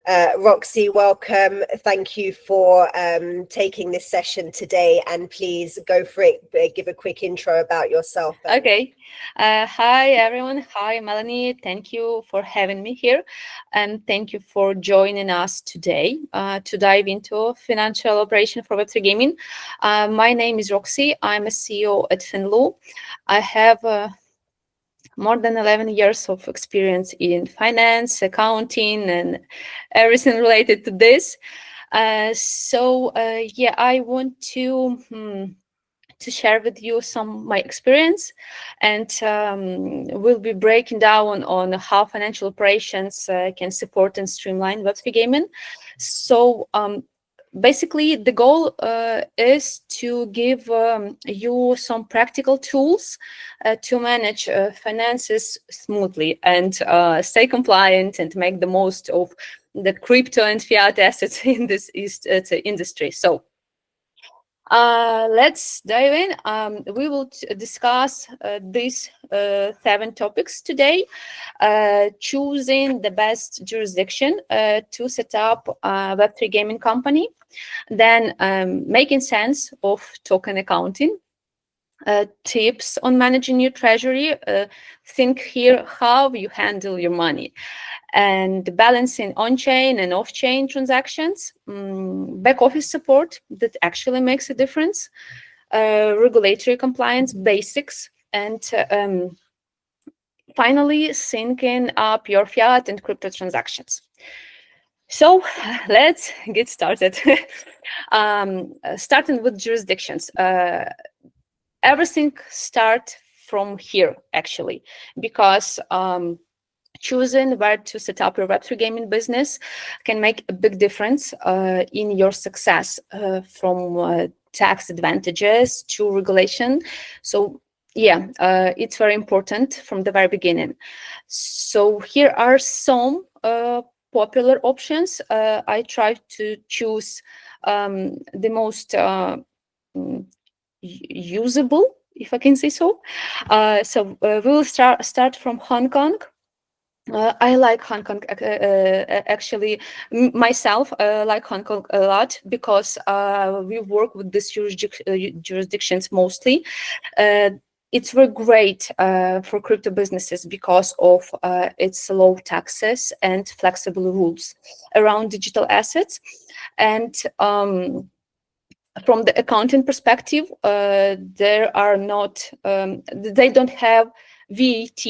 Roxy, welcome. Thank you for taking this session today, and please go for it. Give a quick intro about yourself. Okay. Hi, everyone. Hi, Melanie. Thank you for having me here, and thank you for joining us today to dive into financial operation for Web3 Gaming. My name is Roxy. I'm a CEO at Finloo. I have more than 11 years of experience in finance, accounting, and everything related to this. Yeah, I want to share with you some of my experience, and we'll be breaking down on how financial operations can support and streamline Web3 gaming. So basically, the goal is to give you some practical tools to manage finances smoothly and stay compliant and make the most of the crypto and fiat assets in this industry. So let's dive in. We will discuss these 7 topics today. Choosing the best jurisdiction to set up a Web3 gaming company. Then making sense of token accounting. Tips on managing your treasury. Think here how you handle your money. And balancing on-chain and off-chain transactions, back office support that actually makes a difference, regulatory compliance basics, and finally syncing up your fiat and crypto transactions. So let's get started. Starting with jurisdictions. Everything starts from here, actually, because choosing where to set up your Web3 gaming business can make a big difference in your success, from tax advantages to regulation. So yeah, it's very important from the very beginning. So here are some popular options. I try to choose the most usable, if I can say so. We will start from Hong Kong. I like Hong Kong, actually, myself, like Hong Kong a lot because we work with these jurisdictions mostly. It's very great for crypto businesses because of its low taxes and flexible rules around digital assets. And from the accounting perspective, they don't have VAT,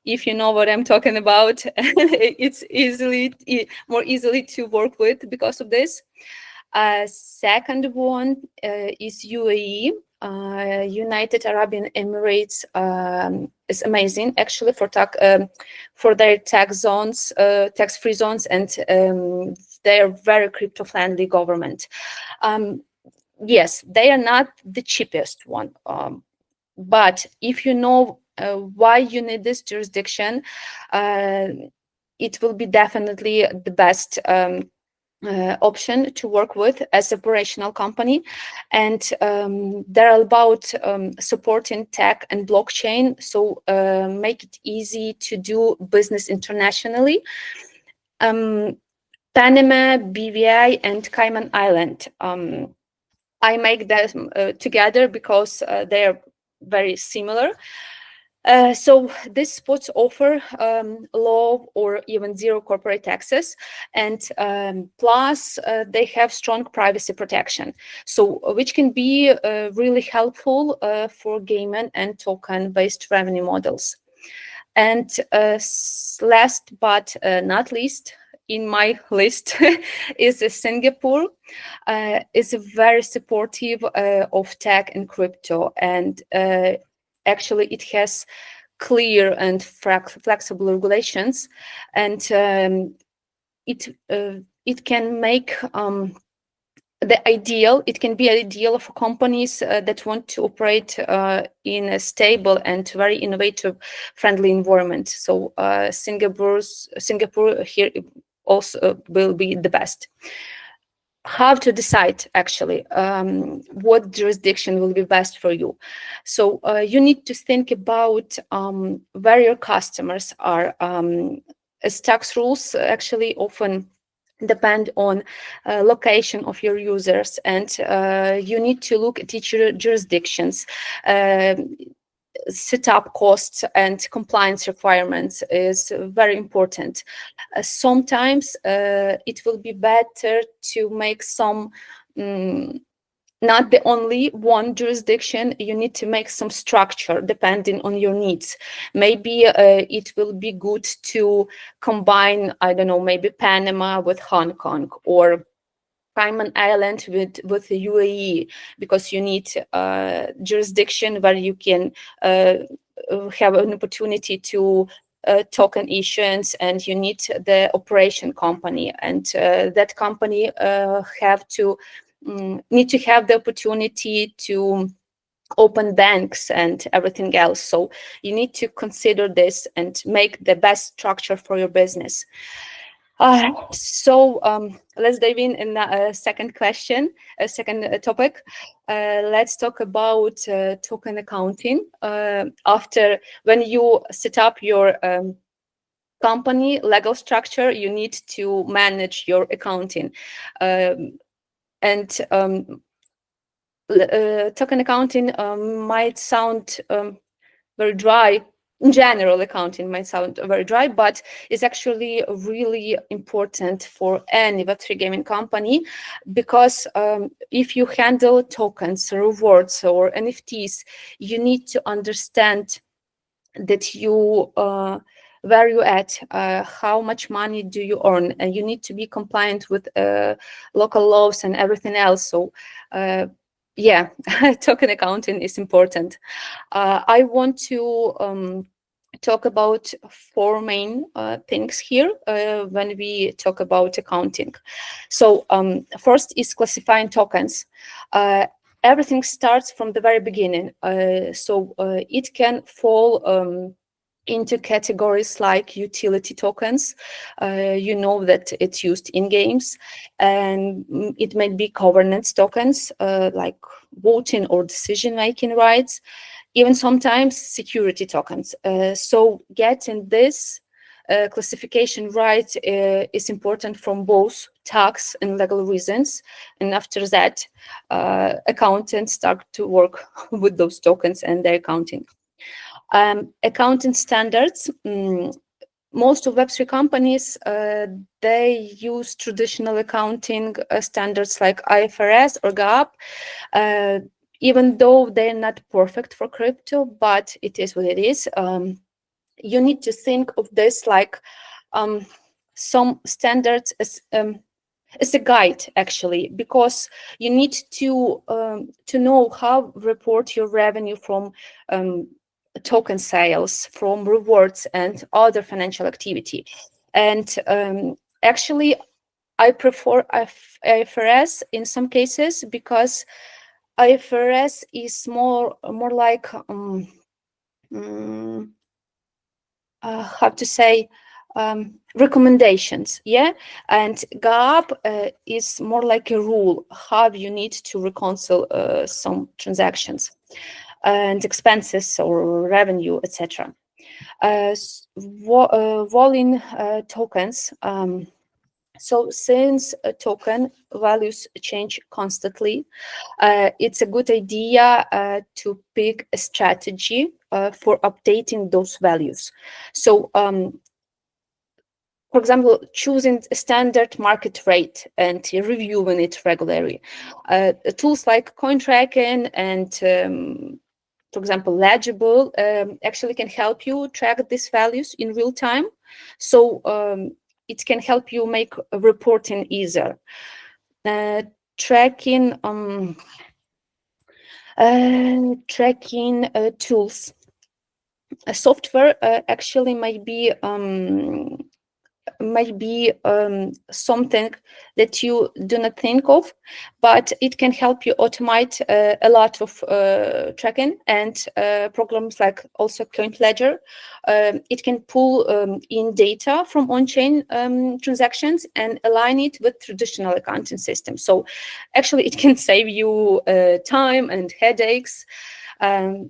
if you know what I'm talking about. It's more easily to work with because of this. Second one is UAE. United Arab Emirates is amazing, actually, for their tax zones, tax-free zones, and they are very crypto-friendly government. Yes, they are not the cheapest one, but if you know why you need this jurisdiction, it will be definitely the best option to work with as an operational company. And they're about supporting tech and blockchain, so make it easy to do business internationally. Panama, BVI, and Cayman Island. I make them together because they are very similar. So these spots offer low or even zero corporate taxes, and plus they have strong privacy protection, so which can be really helpful for gaming and token-based revenue models. And last but not least, in my list is Singapore. Is very supportive of tech and crypto, and actually it has clear and flexible regulations, and it can make it can be ideal for companies that want to operate in a stable and very innovative friendly environment. So Singapore here also will be the best. How to decide, actually, what jurisdiction will be best for you. So you need to think about where your customers are, as tax rules actually often depend on location of your users, and you need to look at each jurisdictions. Setup costs and compliance requirements is very important. Sometimes it will be better to make some not the only one jurisdiction. You need to make some structure depending on your needs. Maybe it will be good to combine, I don't know, maybe Panama with Hong Kong, or Cayman Island with the UAE, because you need jurisdiction where you can have an opportunity to token issuance, and you need the operation company, and that company need to have the opportunity to open banks and everything else. So you need to consider this and make the best structure for your business. Let's dive in a second question, a second topic. Let's talk about token accounting. After, when you set up your company legal structure, you need to manage your accounting. Token accounting might sound very dry. In general, accounting might sound very dry, but it's actually really important for any Web3 gaming company, because if you handle tokens, rewards, or NFTs, you need to understand that you where you at, how much money do you earn, and you need to be compliant with local laws and everything else. So yeah, token accounting is important. I want to talk about four main things here when we talk about accounting. So first is classifying tokens. Everything starts from the very beginning. So it can fall into categories like utility tokens. You know that it's used in games, and it might be governance tokens like voting or decision-making rights, even sometimes security tokens. So getting this classification right is important from both tax and legal reasons. And after that, accountants start to work with those tokens and their accounting. Accounting standards. Most of Web3 companies, they use traditional accounting standards like IFRS or GAAP, even though they're not perfect for crypto, but it is what it is. You need to think of this like some standards as a guide, actually, because you need to know how report your revenue from token sales, from rewards and other financial activity. And actually, I prefer IFRS in some cases, because IFRS is more like how to say, recommendations, yeah, and GAAP is more like a rule how you need to reconcile some transactions and expenses or revenue, etc. Volume tokens. So since token values change constantly, it's a good idea to pick a strategy for updating those values. So for example, choosing a standard market rate and reviewing it regularly. Tools like coin tracking and for example, Legible actually can help you track these values in real time. So it can help you make reporting easier. Tracking tools. Software actually might be something that you do not think of, but it can help you automate a lot of tracking, and programs like also CoinLedger. It can pull in data from on-chain transactions and align it with traditional accounting systems. So actually it can save you time and headaches.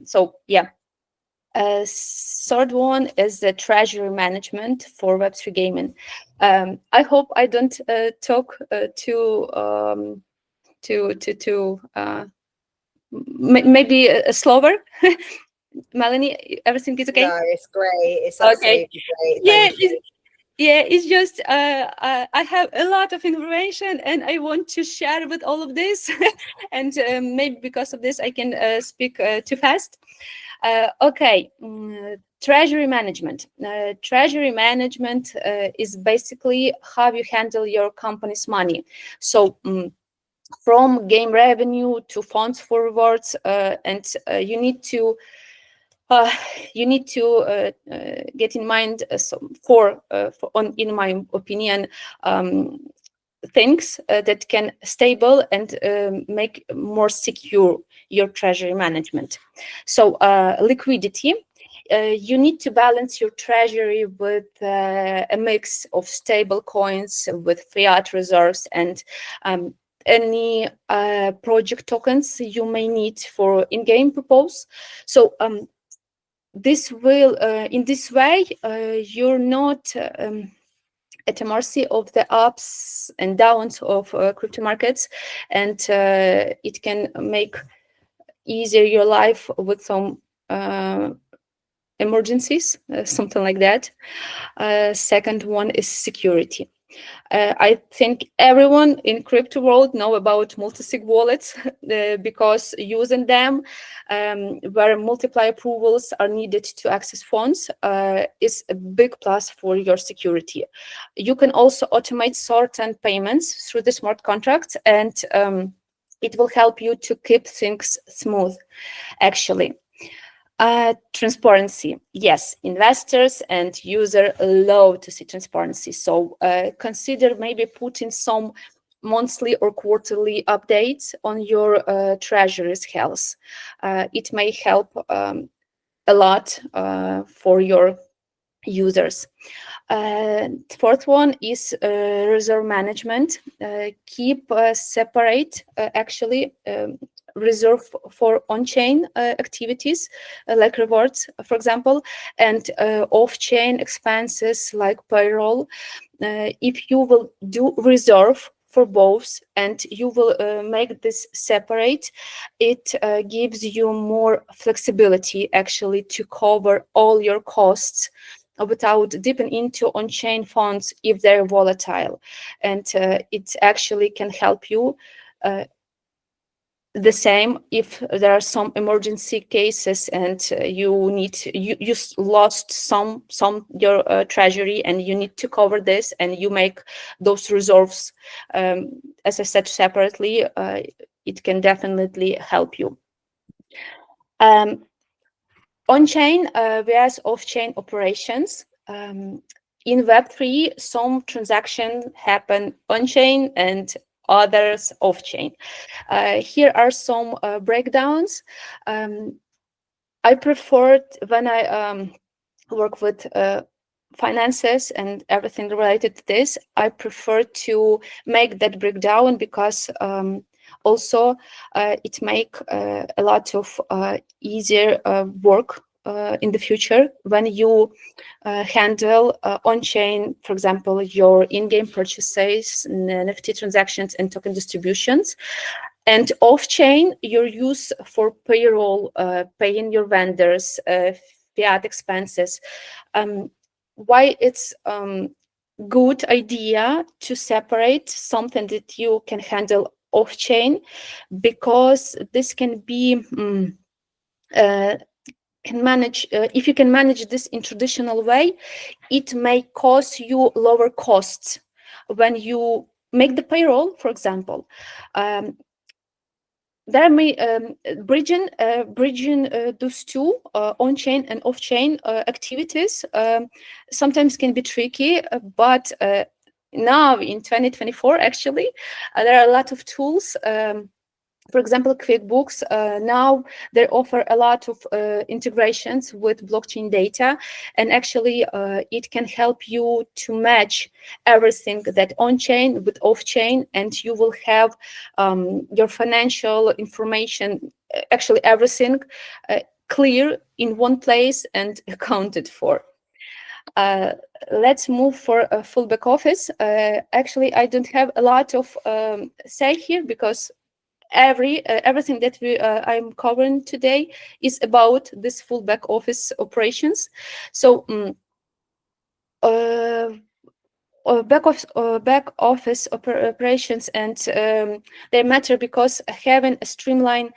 So yeah. Third one is the treasury management for Web3 gaming. I hope I don't talk maybe slower. Melanie, everything is okay? No, it's great. It's Okay. absolutely great. Yeah, Thank you. yeah, it's just I have a lot of information and I want to share with all of this. And maybe because of this, I can speak too fast. Okay, treasury management. Treasury management is basically how you handle your company's money. So from game revenue to funds for rewards, and you need to get in mind in my opinion, things that can stable and make more secure your treasury management. So liquidity. You need to balance your treasury with a mix of stable coins with fiat reserves and any project tokens you may need for in-game purpose. So this will, in this way, you're not at the mercy of the ups and downs of crypto markets, and it can make easier your life with some emergencies, something like that. Second one is security. I think everyone in crypto world know about multi-sig wallets because using them, where multiple approvals are needed to access funds, is a big plus for your security. You can also automate certain payments through the smart contracts, and it will help you to keep things smooth, actually. Transparency. Yes, investors and users love to see transparency. So consider maybe putting some monthly or quarterly updates on your treasury's health. It may help a lot for your users. Fourth one is reserve management. Keep separate, actually, reserve for on-chain activities like rewards, for example, and off-chain expenses like payroll. If you will do reserve for both and you will make this separate, it gives you more flexibility actually to cover all your costs without dipping into on-chain funds if they're volatile. And it actually can help you the same if there are some emergency cases and you lost some your treasury and you need to cover this, and you make those reserves, as I said, separately. It can definitely help you. On-chain vs off-chain operations. In Web3, some transactions happen on-chain and others off-chain. Here are some breakdowns. I preferred, when I work with finances and everything related to this, I prefer to make that breakdown because also it make a lot of easier work in the future when you handle on-chain, for example, your in-game purchases, NFT transactions, and token distributions. And off-chain, your use for payroll, paying your vendors, fiat expenses. Why it's good idea to separate something that you can handle off-chain, because this can be can manage, if you can manage this in traditional way, it may cost you lower costs when you make the payroll, for example. There may bridging those two on-chain and off-chain activities sometimes can be tricky, but now in 2024, actually, there are a lot of tools. For example, QuickBooks, now they offer a lot of integrations with blockchain data, and actually it can help you to match everything that on-chain with off-chain, and you will have your financial information, actually everything clear in one place and accounted for. Let's move for a full back office. Actually, I don't have a lot of say here, because everything that I'm covering today is about this full back office operations. So back office operations, and they matter because having a streamlined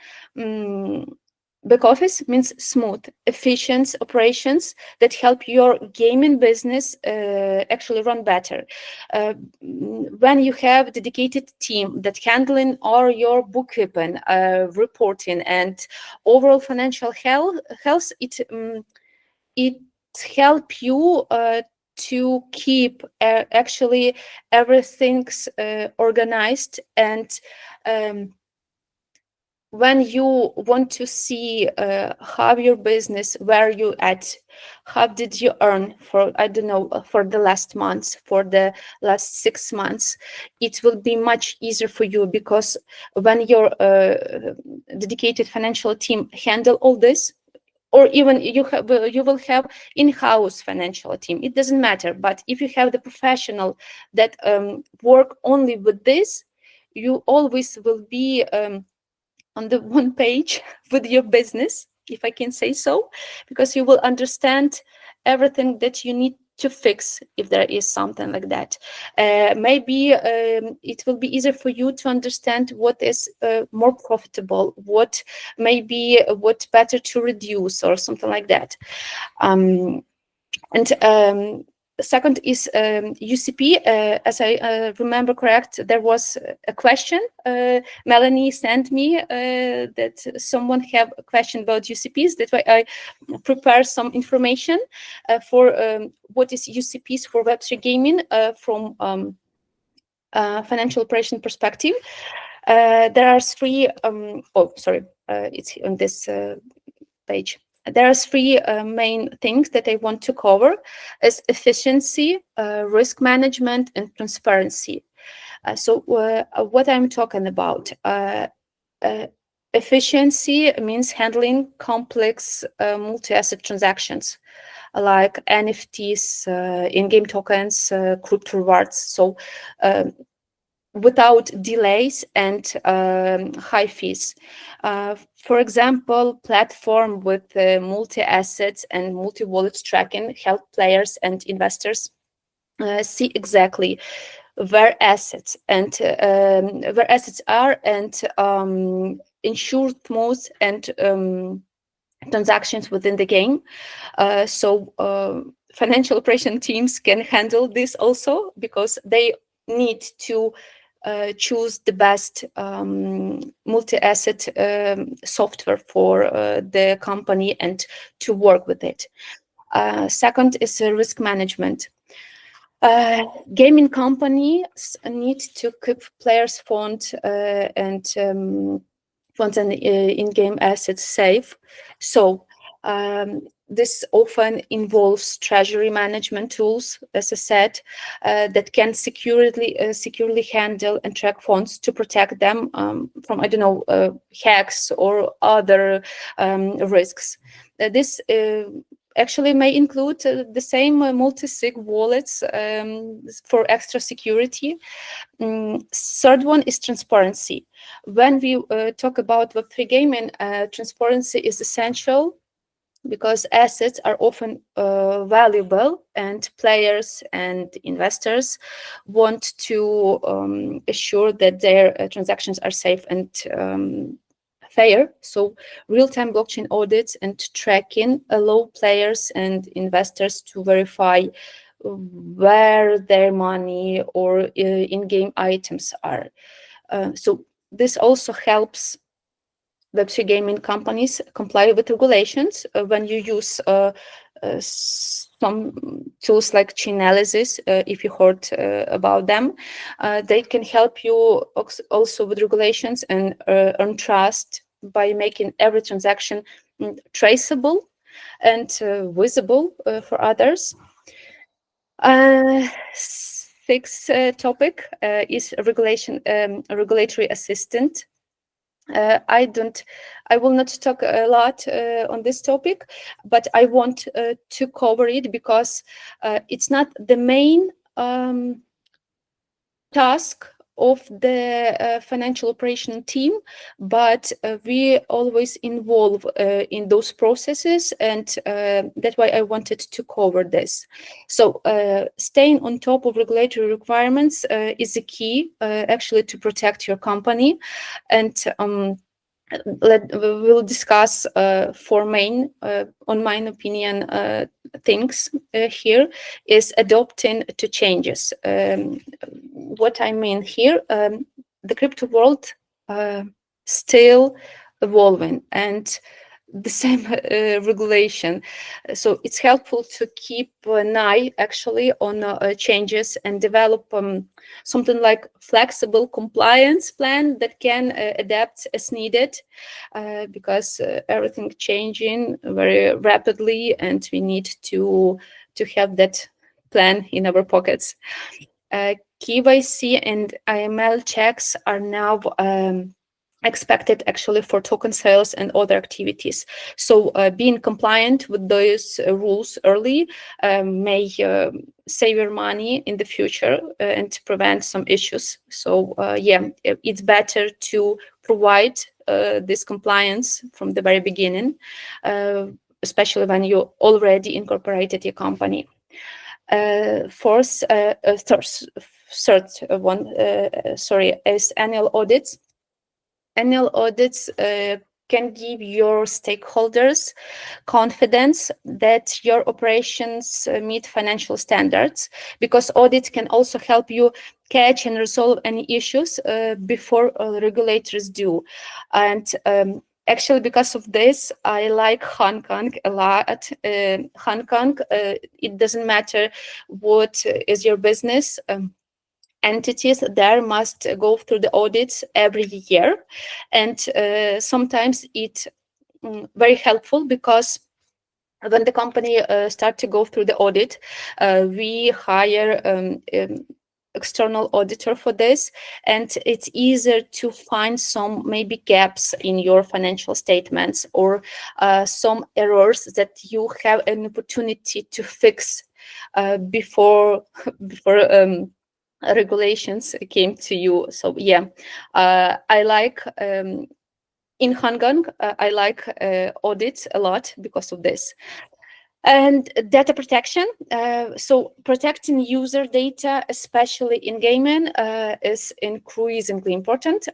back office means smooth, efficient operations that help your gaming business actually run better. When you have a dedicated team that handling all your bookkeeping, reporting, and overall financial health, it help you to keep actually everything's organized. And when you want to see how your business, where you at, how did you earn for, I don't know, for the last months, for the last 6 months, it will be much easier for you, because when your dedicated financial team handle all this, or even you will have in-house financial team, it doesn't matter. But if you have the professional that work only with this, you always will be on the one page with your business, if I can say so, because you will understand everything that you need to fix if there is something like that. Maybe it will be easier for you to understand what is more profitable, what better to reduce, or something like that. And second is UCP. As I remember correct, there was a question. Melanie sent me that someone have a question about UCPs. That's why I prepare some information for what is UCPs for Web3 gaming from financial operation perspective. There are three. It's on this page. There are three main things that I want to cover: is efficiency, risk management, and transparency. So what I'm talking about, efficiency means handling complex multi-asset transactions like NFTs, in-game tokens, crypto rewards. So without delays and high fees. For example, platform with multi-assets and multi-wallets tracking help players and investors see exactly where assets are, and ensure smooth and transactions within the game. So financial operation teams can handle this also, because they need to choose the best multi-asset software for the company and to work with it. Second is risk management. Gaming companies need to keep players' funds and in-game assets safe. So this often involves treasury management tools, as I said, that can securely handle and track funds to protect them from, I don't know, hacks or other risks. This actually may include the same multi-sig wallets for extra security. Third one is transparency. When we talk about Web3 gaming, transparency is essential, because assets are often valuable, and players and investors want to assure that their transactions are safe and fair. So real-time blockchain audits and tracking allow players and investors to verify where their money or in-game items are. So this also helps Web3 gaming companies comply with regulations. When you use some tools like Chainalysis, if you heard about them, they can help you also with regulations and earn trust by making every transaction traceable and visible for others. Sixth topic is regulatory assistant. I will not talk a lot on this topic, but I want to cover it because it's not the main task of the financial operation team, but we always involve in those processes, and that's why I wanted to cover this. So staying on top of regulatory requirements is a key actually to protect your company. And we'll discuss four main, on my opinion, things here is adopting to changes. What I mean here, the crypto world still evolving, and the same regulation. So it's helpful to keep an eye actually on changes and develop something like flexible compliance plan that can adapt as needed, because everything changing very rapidly, and we need to have that plan in our pockets. KYC and AML checks are now expected actually for token sales and other activities. So being compliant with those rules early may save your money in the future and prevent some issues. So yeah, it's better to provide this compliance from the very beginning, especially when you already incorporated your company. Third one, is annual audits. Annual audits can give your stakeholders confidence that your operations meet financial standards, because audits can also help you catch and resolve any issues before regulators do. And actually, because of this, I like Hong Kong a lot. Hong Kong, it doesn't matter what is your business. Entities there must go through the audits every year, and sometimes it's very helpful, because when the company start to go through the audit, we hire external auditor for this, and it's easier to find some maybe gaps in your financial statements, or some errors that you have an opportunity to fix before regulations came to you. So yeah, I like in Hong Kong, I like audits a lot because of this. And data protection. So protecting user data, especially in gaming, is increasingly important.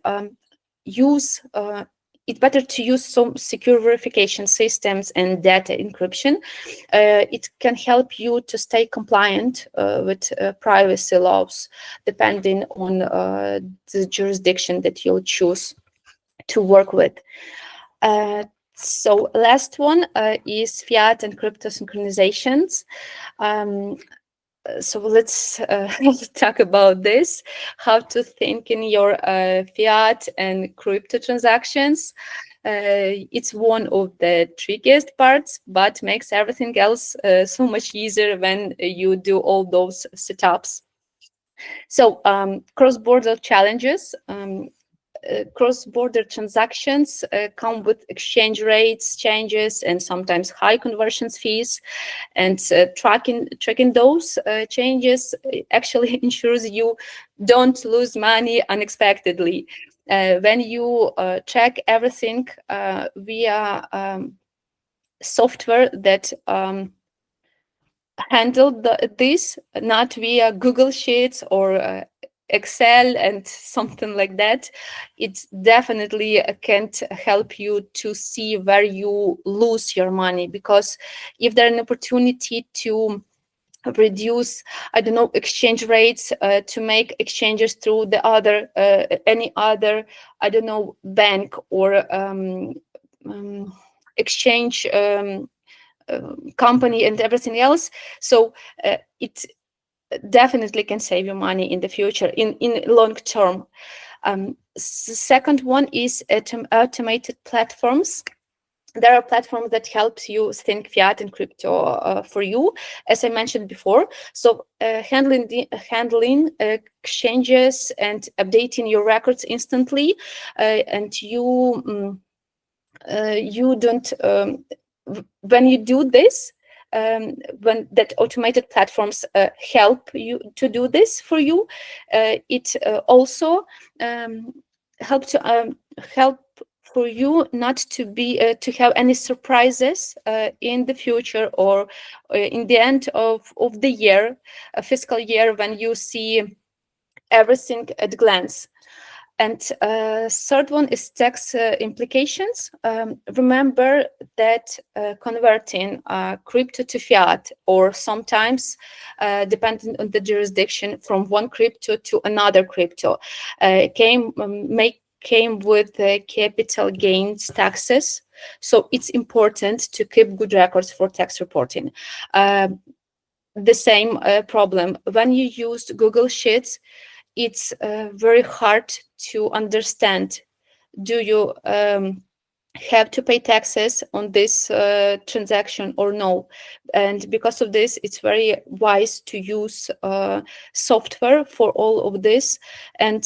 It's better to use some secure verification systems and data encryption. It can help you to stay compliant with privacy laws, depending on the jurisdiction that you'll choose to work with. So last one is fiat and crypto synchronizations. So let's talk about this, how to think in your fiat and crypto transactions. It's one of the trickiest parts, but makes everything else so much easier when you do all those setups. So cross-border challenges. Cross-border transactions come with exchange rates changes and sometimes high conversions fees, and tracking those changes actually ensures you don't lose money unexpectedly. When you track everything via software that handle this, not via Google Sheets or Excel and something like that, it definitely can't help you to see where you lose your money, because if there's an opportunity to reduce, I don't know, exchange rates, to make exchanges through the other any other, I don't know, bank or exchange company and everything else, so it definitely can save you money in the future, in long term. Second one is automated platforms. there are platforms that helps you think fiat and crypto for you, as I mentioned before. So handling exchanges and updating your records instantly, and you don't when you do this, when that automated platforms help you to do this for you, it also help for you not to be to have any surprises in the future, or in the end of the year, a fiscal year, when you see everything at glance. And third one is tax implications. Remember that converting crypto to fiat, or sometimes depending on the jurisdiction, from one crypto to another crypto, came with capital gains taxes. So it's important to keep good records for tax reporting. The same problem when you use Google Sheets. It's very hard to understand. Do you have to pay taxes on this transaction or no? And because of this, it's very wise to use software for all of this. And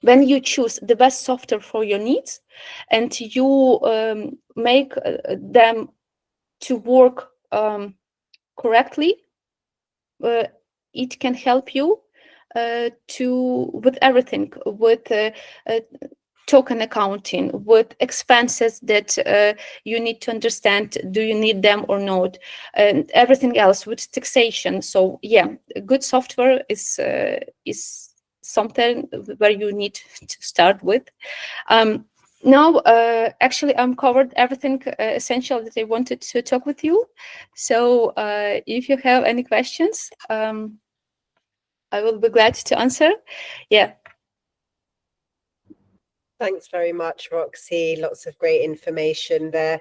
when you choose the best software for your needs, and you make them to work correctly, it can help you with everything, with token accounting, with expenses that you need to understand, do you need them or not, and everything else, with taxation. So yeah, good software is something where you need to start with. Now, actually, I'm covered everything essential that I wanted to talk with you. So if you have any questions, I will be glad to answer. Yeah. Thanks very much, Roxy. Lots of great information there.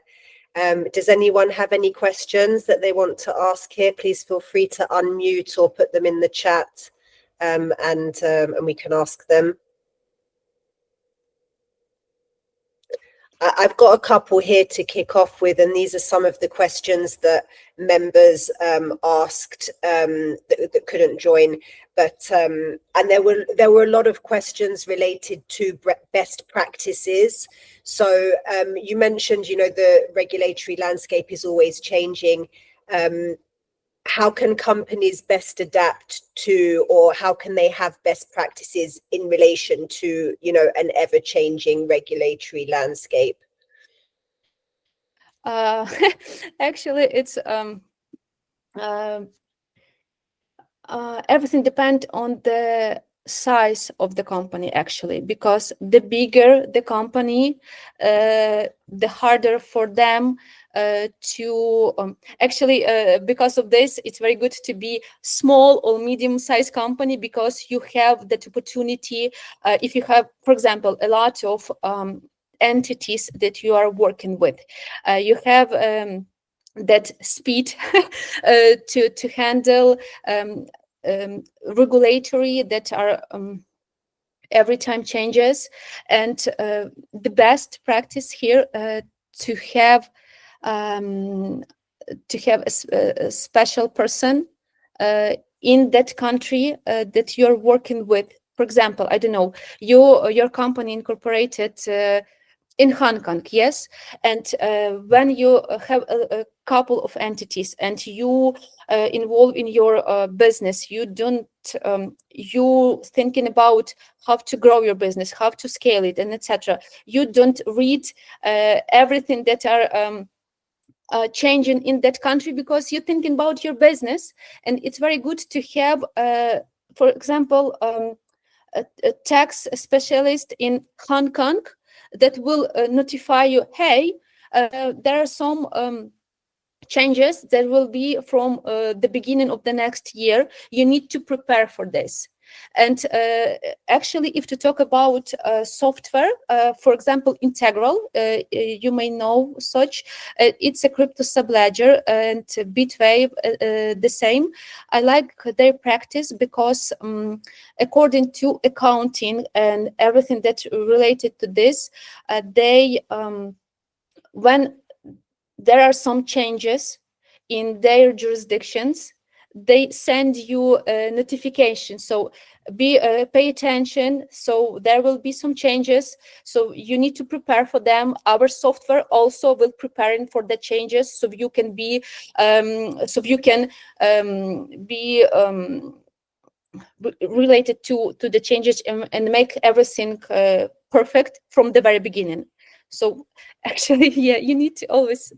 Does anyone have any questions that they want to ask here? Please feel free to unmute or put them in the chat, and we can ask them. I've got a couple here to kick off with, and these are some of the questions that members asked that couldn't join. But and there were a lot of questions related to best practices. So you mentioned, the regulatory landscape is always changing. How can companies best adapt to, or how can they have best practices in relation to, an ever-changing regulatory landscape? Actually, it's everything depends on the size of the company, actually, because the bigger the company, the harder for them to actually, because of this, it's very good to be small or medium-sized company, because you have that opportunity. If you have, for example, a lot of entities that you are working with, you have that speed to handle regulatory that are every time changes. And the best practice here to have a special person in that country that you're working with. For example, I don't know, your company incorporated in Hong Kong, yes, and when you have a couple of entities and you involve in your business, you don't you thinking about how to grow your business, how to scale it, and etc. You don't read everything that are changing in that country, because you're thinking about your business. And it's very good to have, for example, a tax specialist in Hong Kong that will notify you, hey, there are some changes that will be from the beginning of the next year. You need to prepare for this. And actually, if to talk about software, for example, Integral, you may know such, it's a crypto subledger, and Bitwave the same. I like their practice because according to accounting and everything that related to this, they when there are some changes in their jurisdictions, they send you a notification. So pay attention. So there will be some changes. So you need to prepare for them. Our software also will preparing for the changes. So you can be related to the changes and make everything perfect from the very beginning. So actually, yeah, you need to always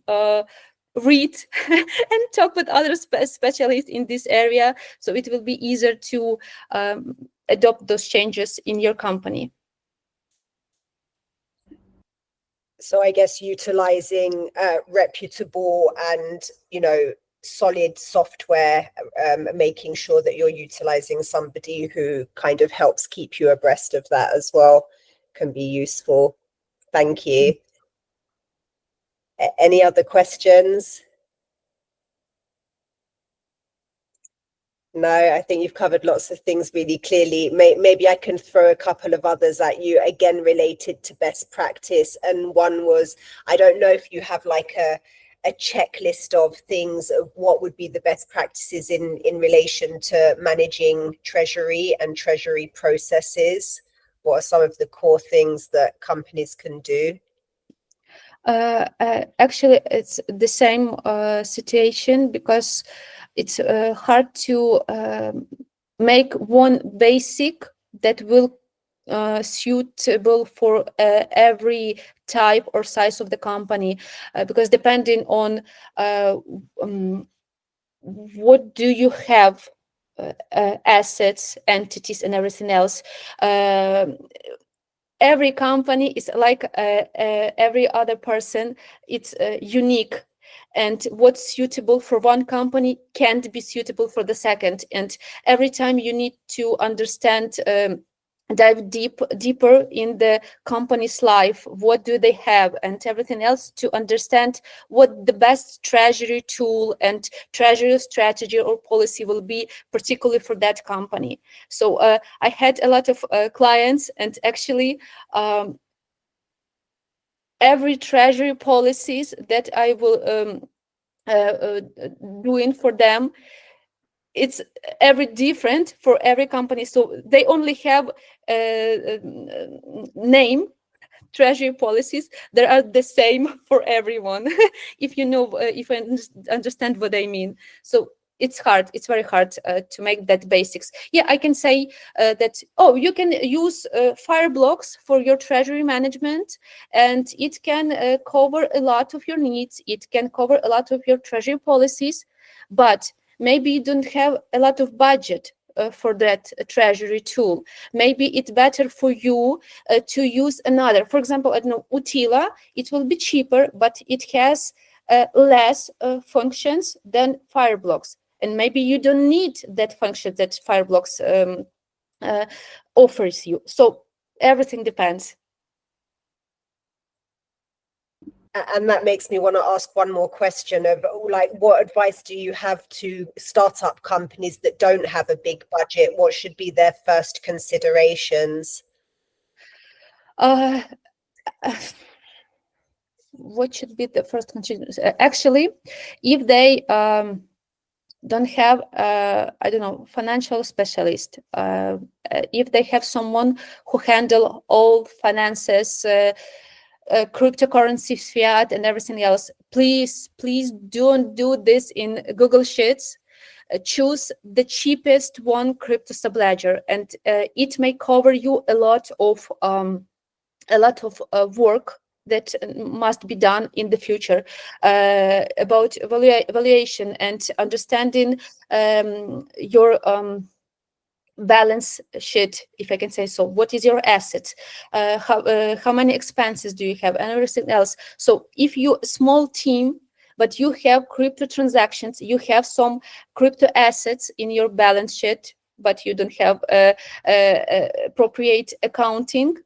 read and talk with other specialists in this area, so it will be easier to adopt those changes in your company. So I guess utilizing reputable and, solid software, making sure that you're utilizing somebody who kind of helps keep you abreast of that as well can be useful. Thank you. Any other questions? No, I think you've covered lots of things really clearly. Maybe I can throw a couple of others at you, again, related to best practice. And one was, I don't know if you have like a checklist of things of what would be the best practices in relation to managing treasury and treasury processes. What are some of the core things that companies can do? Actually, it's the same situation, because it's hard to make one basic that will suitable for every type or size of the company, because depending on what do you have, assets, entities, and everything else. Every company is like every other person. It's unique, and what's suitable for one company can't be suitable for the second. And every time you need to understand, dive deeper in the company's life, what do they have and everything else, to understand what the best treasury tool and treasury strategy or policy will be, particularly for that company. So I had a lot of clients, and actually every treasury policies that I will doing for them, it's every different for every company. So they only have name treasury policies that are the same for everyone. If you know, if I understand what I mean. So it's hard. It's very hard to make that basics. Yeah, I can say that, oh, you can use Fireblocks for your treasury management, and it can cover a lot of your needs. It can cover a lot of your treasury policies, but maybe you don't have a lot of budget for that treasury tool. Maybe it's better for you to use another. For example, I don't know, Utila, it will be cheaper, but it has less functions than Fireblocks. And maybe you don't need that function that Fireblocks offers you. So everything depends. And that makes me want to ask one more question of, like, what advice do you have to startup companies that don't have a big budget? What should be their first considerations? What should be the first consideration? Actually, if they don't have, I don't know, financial specialist, if they have someone who handle all finances, cryptocurrency, fiat, and everything else, please don't do this in Google Sheets. Choose the cheapest one crypto subledger, and it may cover you a lot of work that must be done in the future about valuation and understanding your balance sheet, if I can say so. What is your asset? How many expenses do you have, and everything else. So if you small team, but you have crypto transactions, you have some crypto assets in your balance sheet, but you don't have appropriate accounting,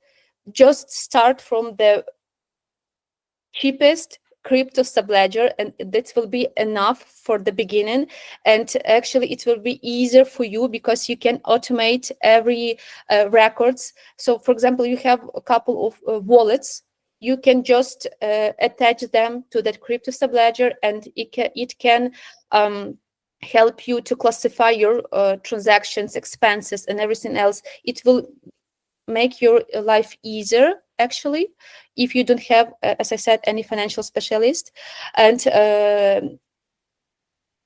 just start from the cheapest crypto subledger, and that will be enough for the beginning. And actually it will be easier for you because you can automate every records. So for example, you have a couple of wallets, you can just attach them to that crypto subledger, and it can help you to classify your transactions, expenses, and everything else. It will make your life easier, actually, if you don't have, as I said, any financial specialist. And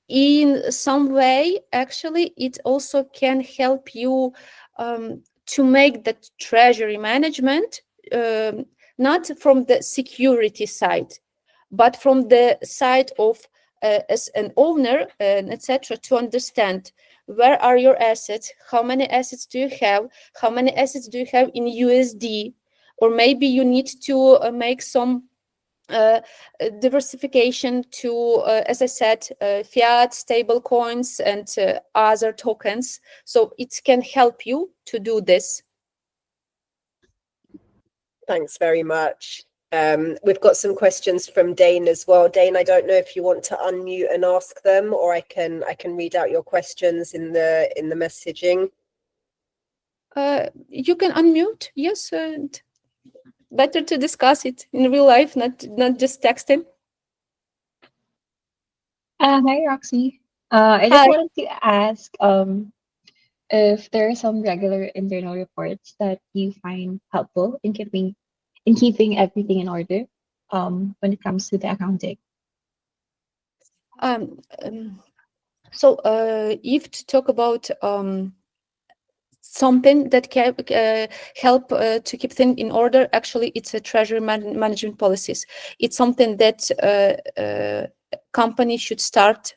in some way, actually, it also can help you to make that treasury management not from the security side, but from the side of as an owner, etc., to understand where are your assets, how many assets do you have, how many assets do you have in USD, or maybe you need to make some diversification to, as I said, fiat, stable coins, and other tokens. So it can help you to do this. Thanks very much. We've got some questions from Dane as well. Dane, I don't know if you want to unmute and ask them, or I can read out your questions in the messaging. You can unmute, yes, and better to discuss it in real life, not just texting. Hi, Roxy. I just Hi. wanted to ask if there are some regular internal reports that you find helpful in keeping everything in order when it comes to the accounting. So if to talk about something that can help to keep things in order, actually it's a treasury management policies. It's something that company should start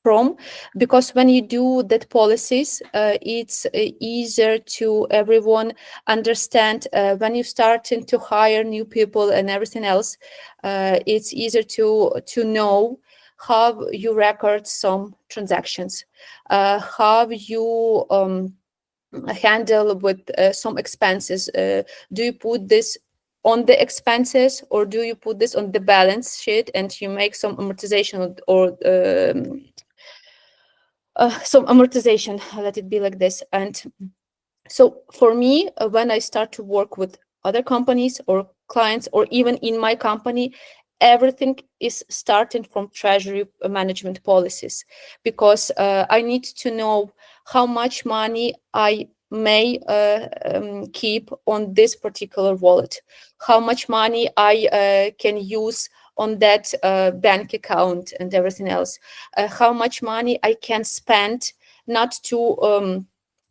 from, because when you do that policies, it's easier to everyone understand. When you starting to hire new people and everything else, it's easier to know how you record some transactions, how you handle with some expenses. Do you put this on the expenses, or do you put this on the balance sheet and you make some amortization, or some amortization, let it be like this. And so for me, when I start to work with other companies or clients, or even in my company, everything is starting from treasury management policies, because I need to know how much money I may keep on this particular wallet, how much money I can use on that bank account and everything else, how much money I can spend not to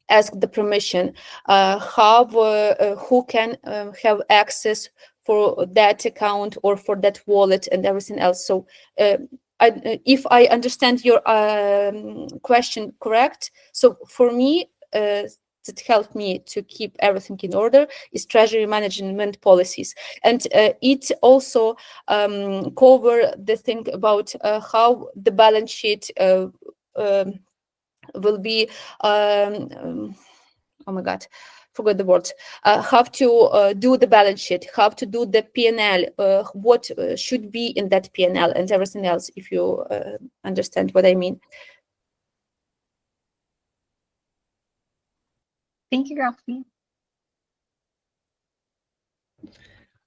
ask the permission, who can have access for that account or for that wallet and everything else. So if I understand your question correct, so for me, that helped me to keep everything in order is treasury management policies. And it also cover the thing about how the balance sheet will be oh my god, forgot the words, how to do the balance sheet, how to do the P&L, what should be in that P&L and everything else, if you understand what I mean. Thank you, Roxy.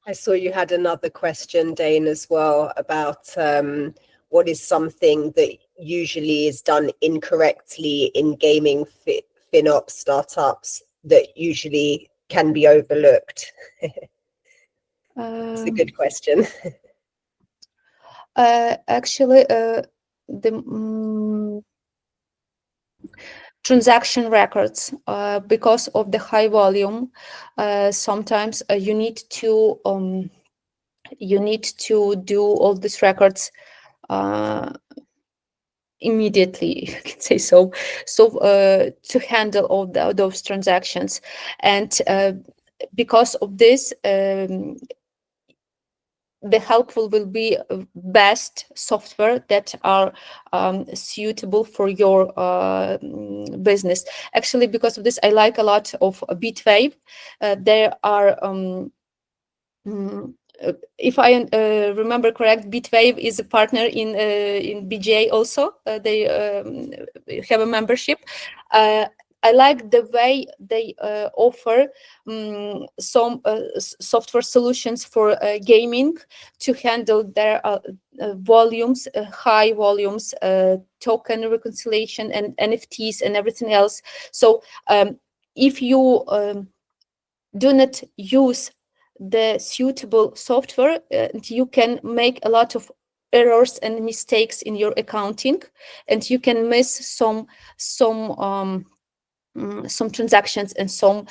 I saw you had another question, Dane, as well, about what is something that usually is done incorrectly in gaming FinOps startups that usually can be overlooked. It's a good question. Actually, the transaction records, because of the high volume, sometimes you need to do all these records immediately, if you can say so. So to handle all those transactions, and because of this, the helpful will be best software that are suitable for your business. Actually, because of this, I like a lot of Bitwave. There are if I remember correct, Bitwave is a partner in BGA also. They have a membership. I like the way they offer some software solutions for gaming to handle their volumes, high volumes, token reconciliation and NFTs and everything else. So if you do not use the suitable software, you can make a lot of errors and mistakes in your accounting, and you can miss some transactions and some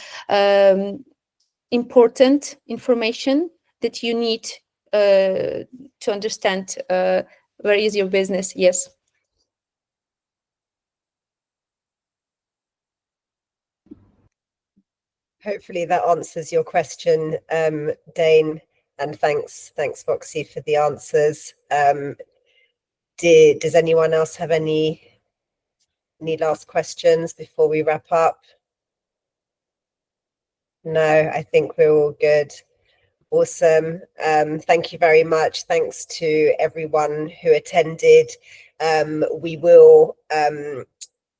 important information that you need to understand where is your business. Yes. Hopefully that answers your question, Dane, and thanks Roxy for the answers. Does anyone else have any last questions before we wrap up? No, I think we're all good. Awesome. Thank you very much. Thanks to everyone who attended. We will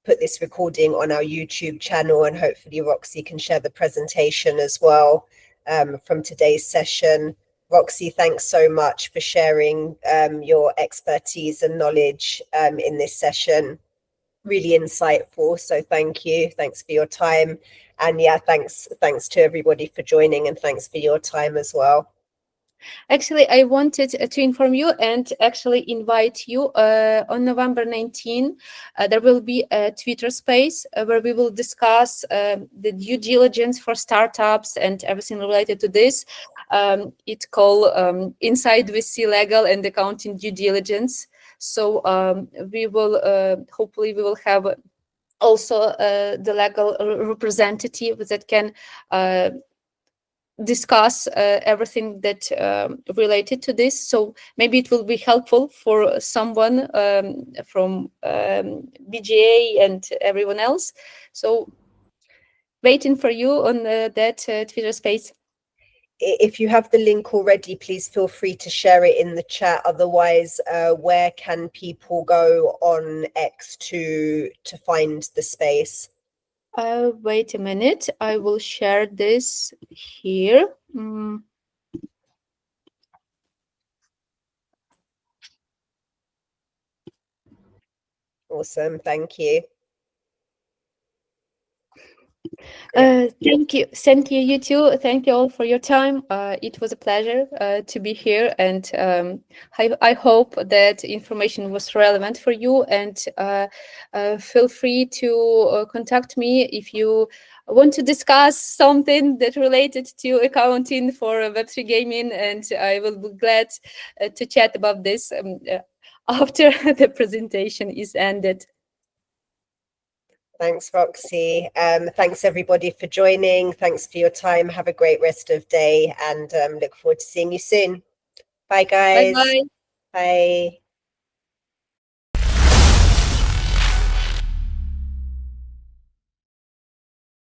put this recording on our YouTube channel, and hopefully Roxy can share the presentation as well from today's session. Roxy, thanks so much for sharing your expertise and knowledge in this session. Really insightful, so thank you. Thanks for your time. And yeah, thanks to everybody for joining, and thanks for your time as well. Actually, I wanted to inform you and actually invite you on November 19. There will be a Twitter space where we will discuss the due diligence for startups and everything related to this. It's called Inside VC Legal and Accounting Due Diligence. So we will hopefully we will have also the legal representative that can discuss everything that related to this. So maybe it will be helpful for someone from BGA and everyone else. So waiting for you on that Twitter space. If you have the link already, please feel free to share it in the chat. Otherwise, where can people go on X to find the space? Wait a minute, I will share this here. Awesome, thank you. Thank you, you too. Thank you all for your time. It was a pleasure to be here, and I hope that information was relevant for you. And feel free to contact me if you want to discuss something that related to accounting for Web3 Gaming, and I will be glad to chat about this after the presentation is ended. Thanks, Roxy. Thanks everybody for joining. Thanks for your time. Have a great rest of day, and look forward to seeing you soon. Bye, guys. Bye-bye. Bye.